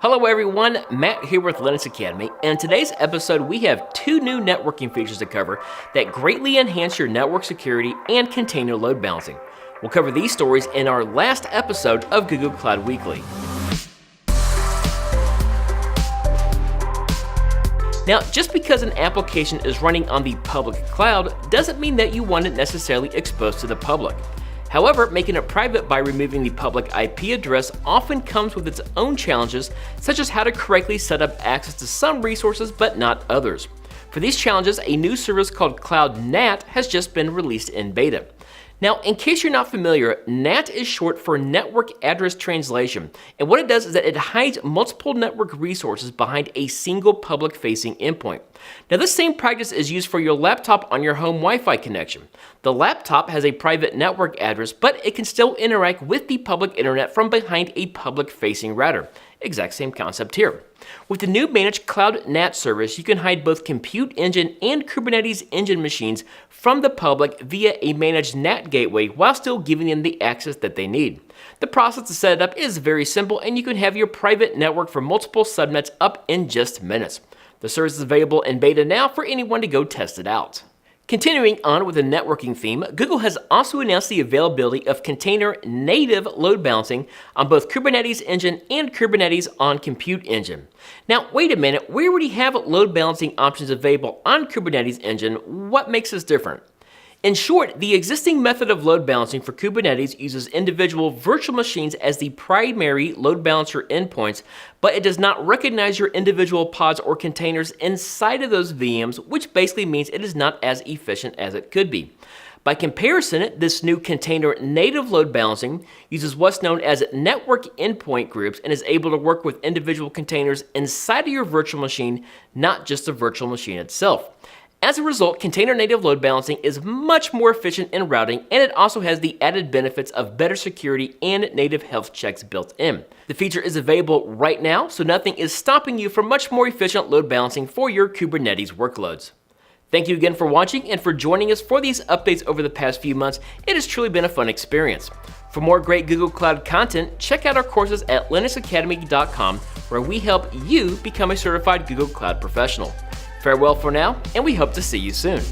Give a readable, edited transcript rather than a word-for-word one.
Hello everyone, Matt here with Linux Academy, and in today's episode we have two new networking features to cover that greatly enhance your network security and container load balancing. We'll cover these stories in our last episode of Google Cloud Weekly. Now, just because an application is running on the public cloud doesn't mean that you want it necessarily exposed to the public. However, making it private by removing the public IP address often comes with its own challenges, such as how to correctly set up access to some resources but not others. For these challenges, a new service called Cloud NAT has just been released in beta. Now, in case you're not familiar, NAT is short for Network Address Translation, and what it does is that it hides multiple network resources behind a single public-facing endpoint. Now, this same practice is used for your laptop on your home Wi-Fi connection. The laptop has a private network address, but it can still interact with the public internet from behind a public-facing router. Exact same concept here. With the new managed Cloud NAT service, you can hide both Compute Engine and Kubernetes Engine machines from the public via a managed NAT gateway while still giving them the access that they need. The process to set it up is very simple, and you can have your private network for multiple subnets up in just minutes. The service is available in beta now for anyone to go test it out. Continuing on with the networking theme, Google has also announced the availability of container native load balancing on both Kubernetes Engine and Kubernetes on Compute Engine. Now, wait a minute, we already have load balancing options available on Kubernetes Engine. What makes this different? In short, the existing method of load balancing for Kubernetes uses individual virtual machines as the primary load balancer endpoints, but it does not recognize your individual pods or containers inside of those VMs, which basically means it is not as efficient as it could be. By comparison, this new container native load balancing uses what's known as network endpoint groups and is able to work with individual containers inside of your virtual machine, not just the virtual machine itself. As a result, container native load balancing is much more efficient in routing, and it also has the added benefits of better security and native health checks built in. The feature is available right now, so nothing is stopping you from much more efficient load balancing for your Kubernetes workloads. Thank you again for watching and for joining us for these updates over the past few months. It has truly been a fun experience. For more great Google Cloud content, check out our courses at linuxacademy.com, where we help you become a certified Google Cloud professional. Farewell for now, and we hope to see you soon.